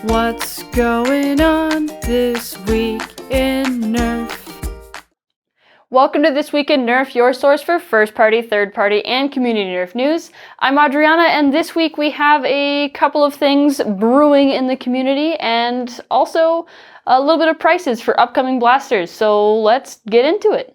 What's going on this week in Nerf? Welcome to This Week in Nerf, your source for first-party, third-party, and community Nerf news. I'm Adriana, and this week we have a couple of things brewing in the community, and also a little bit of prices for upcoming blasters, so let's get into it.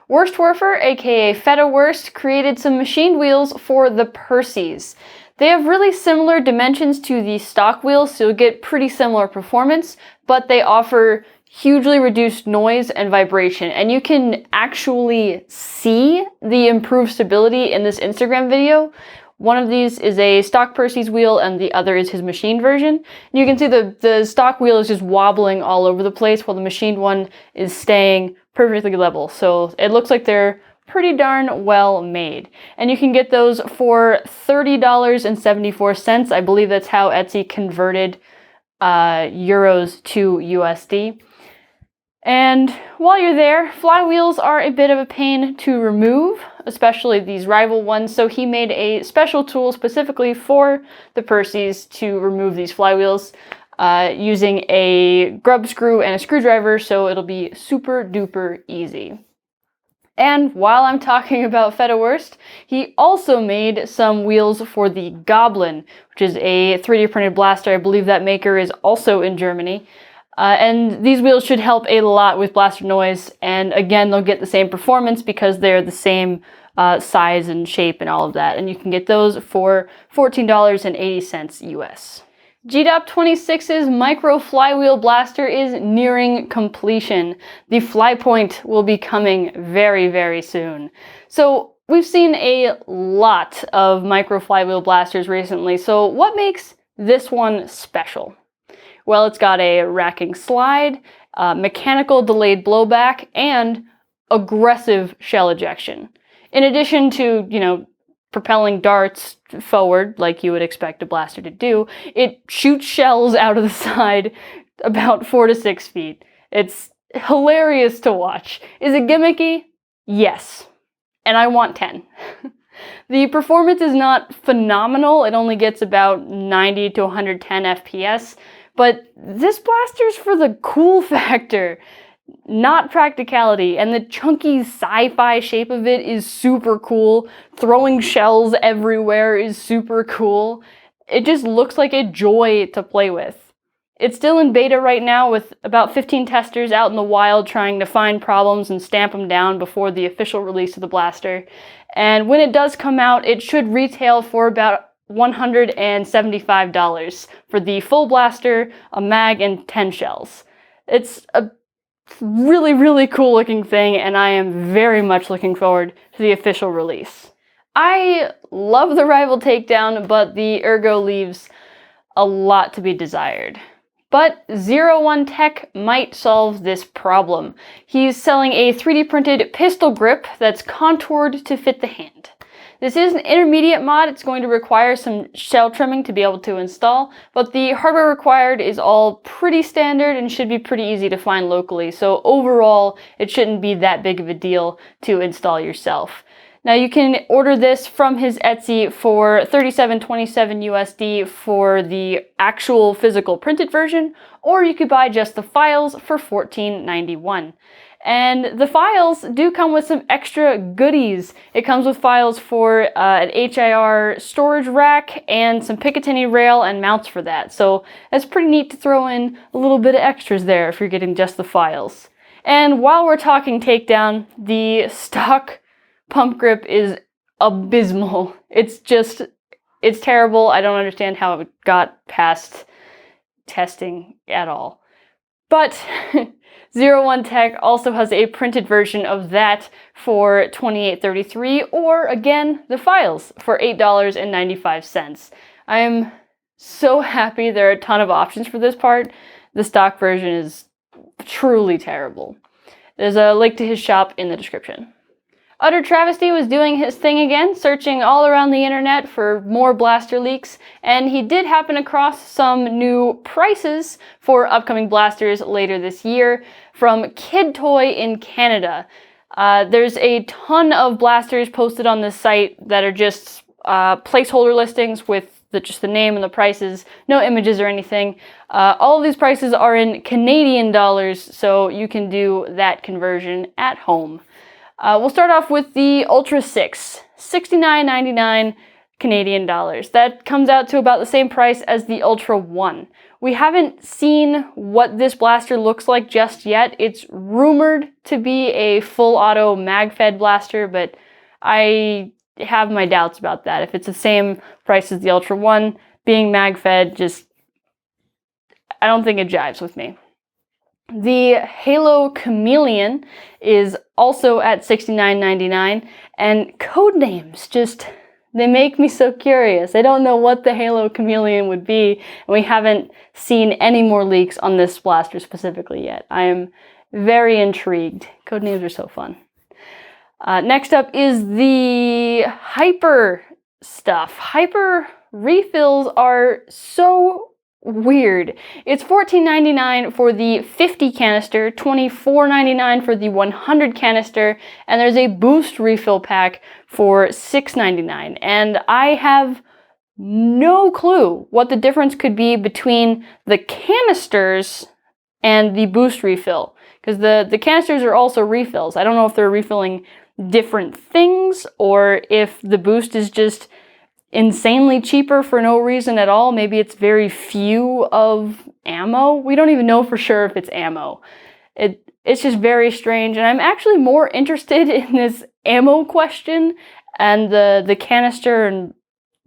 Worstwerfer, aka Feta Worst, created some machined wheels for the Perses. They have really similar dimensions to the stock wheels, so you'll get pretty similar performance, but they offer hugely reduced noise and vibration, and you can actually see the improved stability in this Instagram video. One of these is a stock Perses wheel and the other is his machined version. And you can see the stock wheel is just wobbling all over the place while the machined one is staying perfectly level. So it looks like they're pretty darn well made. And you can get those for $30.74. I believe that's how Etsy converted euros to USD. And while you're there, flywheels are a bit of a pain to remove, especially these rival ones, so he made a special tool specifically for the Perses to remove these flywheels using a grub screw and a screwdriver, so it'll be super duper easy. And while I'm talking about Feta Worst, he also made some wheels for the Goblin, which is a 3D printed blaster. I believe that maker is also in Germany. And these wheels should help a lot with blaster noise, and again, they'll get the same performance because they're the same size and shape and all of that. And you can get those for $14.80 US. Gdop26's micro flywheel blaster is nearing completion. The Flypoint will be coming very, very soon. So we've seen a lot of micro flywheel blasters recently, so what makes this one special? Well, it's got a racking slide, mechanical delayed blowback, and aggressive shell ejection. In addition to, propelling darts forward like you would expect a blaster to do, it shoots shells out of the side about 4 to 6 feet. It's hilarious to watch. Is it gimmicky? Yes. And I want 10. The performance is not phenomenal. It only gets about 90 to 110 FPS. But this blaster's for the cool factor, not practicality, and the chunky sci-fi shape of it is super cool. Throwing shells everywhere is super cool. It just looks like a joy to play with. It's still in beta right now with about 15 testers out in the wild trying to find problems and stamp them down before the official release of the blaster. And when it does come out, it should retail for about $175 for the full blaster, a mag, and 10 shells. It's a really, really cool looking thing, and I am very much looking forward to the official release. I love the rival Takedown, but the Ergo leaves a lot to be desired. But 01 Tech might solve this problem. He's selling a 3D printed pistol grip that's contoured to fit the hand. This is an intermediate mod. It's going to require some shell trimming to be able to install, but the hardware required is all pretty standard and should be pretty easy to find locally, so overall it shouldn't be that big of a deal to install yourself. Now you can order this from his Etsy for $37.27 USD for the actual physical printed version, or you could buy just the files for $14.91. And the files do come with some extra goodies. It comes with files for an HIR storage rack and some Picatinny rail and mounts for that. So it's pretty neat to throw in a little bit of extras there if you're getting just the files. And while we're talking Takedown, the stock pump grip is abysmal. It's terrible. I don't understand how it got past testing at all. But 01 Tech also has a printed version of that for $28.33, or again, the files for $8.95. I am so happy there are a ton of options for this part. The stock version is truly terrible. There's a link to his shop in the description. Utter Travesty was doing his thing again, searching all around the internet for more blaster leaks, and he did happen across some new prices for upcoming blasters later this year from Kid Toy in Canada. There's a ton of blasters posted on this site that are just placeholder listings with just the name and the prices, no images or anything. All of these prices are in Canadian dollars, so you can do that conversion at home. We'll start off with the Ultra 6, $69.99 Canadian dollars. That comes out to about the same price as the Ultra 1. We haven't seen what this blaster looks like just yet. It's rumored to be a full auto mag-fed blaster, but I have my doubts about that. If it's the same price as the Ultra 1, being mag-fed, I don't think it jives with me. The Halo Chameleon is also at $69.99, and code names they make me so curious. I don't know what the Halo Chameleon would be, and we haven't seen any more leaks on this blaster specifically yet. I am very intrigued. Code names are so fun. Next up is the Hyper stuff. Hyper refills are so weird. It's $14.99 for the 50 canister, $24.99 for the 100 canister, and there's a boost refill pack for $6.99. And I have no clue what the difference could be between the canisters and the boost refill, because the canisters are also refills. I don't know if they're refilling different things or if the boost is just insanely cheaper for no reason at all. Maybe it's very few of ammo. We don't even know for sure if it's ammo. It's just very strange, and I'm actually more interested in this ammo question and the canister and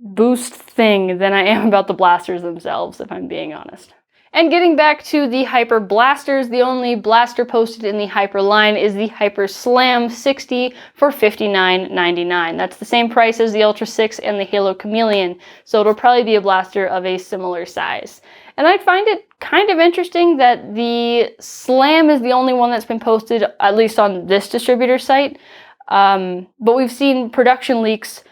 boost thing than I am about the blasters themselves, if I'm being honest. And getting back to the Hyper blasters, the only blaster posted in the Hyper line is the Hyper Slam 60 for $59.99. That's the same price as the Ultra 6 and the Halo Chameleon, so it'll probably be a blaster of a similar size. And I find it kind of interesting that the Slam is the only one that's been posted, at least on this distributor site, but we've seen production leaks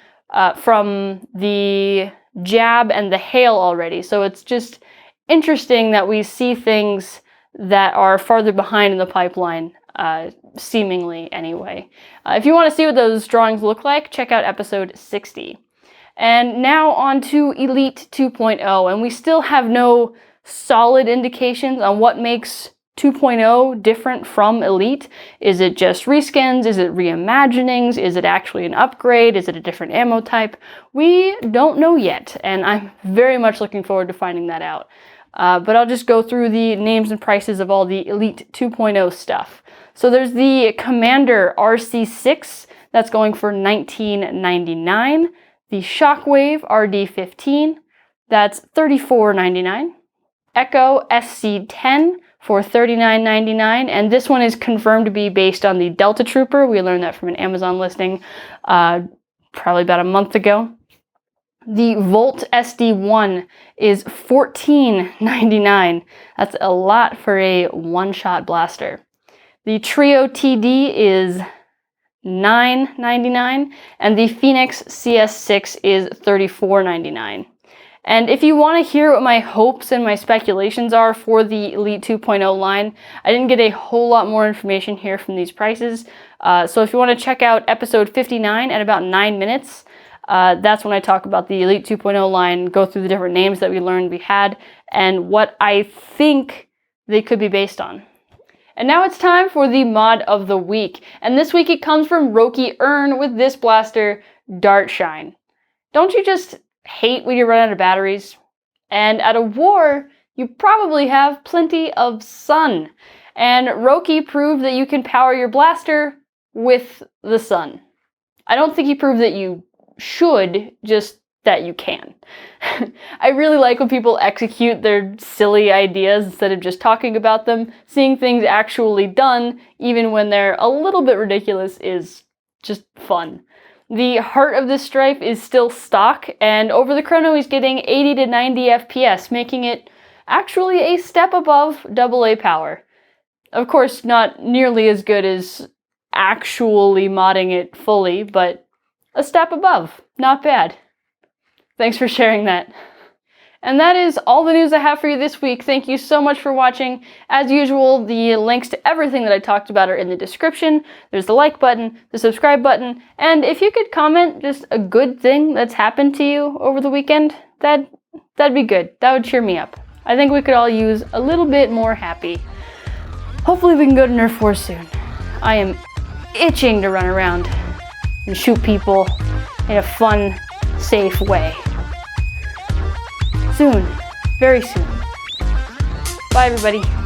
from the Jab and the Hail already, so it's just interesting that we see things that are farther behind in the pipeline, seemingly anyway. If you want to see what those drawings look like, check out episode 60. And now on to Elite 2.0, and we still have no solid indications on what makes 2.0 different from Elite. Is it just reskins? Is it reimaginings? Is it actually an upgrade? Is it a different ammo type? We don't know yet, and I'm very much looking forward to finding that out. But I'll just go through the names and prices of all the Elite 2.0 stuff. So there's the Commander RC6, that's going for $19.99. The Shockwave RD15, that's $34.99. Echo SC10 for $39.99, and this one is confirmed to be based on the Delta Trooper. We learned that from an Amazon listing probably about a month ago. The Volt SD1 is $14.99. That's a lot for a one-shot blaster. The Trio TD is $9.99, and the Phoenix CS6 is $34.99. And if you want to hear what my hopes and my speculations are for the Elite 2.0 line, I didn't get a whole lot more information here from these prices. So if you want to check out episode 59 at about 9 minutes, that's when I talk about the Elite 2.0 line, go through the different names that we learned we had, and what I think they could be based on. And now it's time for the mod of the week. And this week it comes from Roki Earn with this blaster, Dart Shine. Don't you just hate when you run out of batteries? And at a war, you probably have plenty of sun. And Roki proved that you can power your blaster with the sun. I don't think he proved that you should, just that you can. I really like when people execute their silly ideas instead of just talking about them. Seeing things actually done, even when they're a little bit ridiculous, is just fun. The heart of this stripe is still stock, and over the chrono he's getting 80 to 90 FPS, making it actually a step above AA power. Of course, not nearly as good as actually modding it fully, but a step above. Not bad. Thanks for sharing that. And that is all the news I have for you this week. Thank you so much for watching. As usual, the links to everything that I talked about are in the description. There's the like button, the subscribe button, and if you could comment just a good thing that's happened to you over the weekend, that'd be good. That would cheer me up. I think we could all use a little bit more happy. Hopefully we can go to Nerf War soon. I am itching to run around and shoot people in a fun, safe way. Soon. Very soon. Bye, everybody.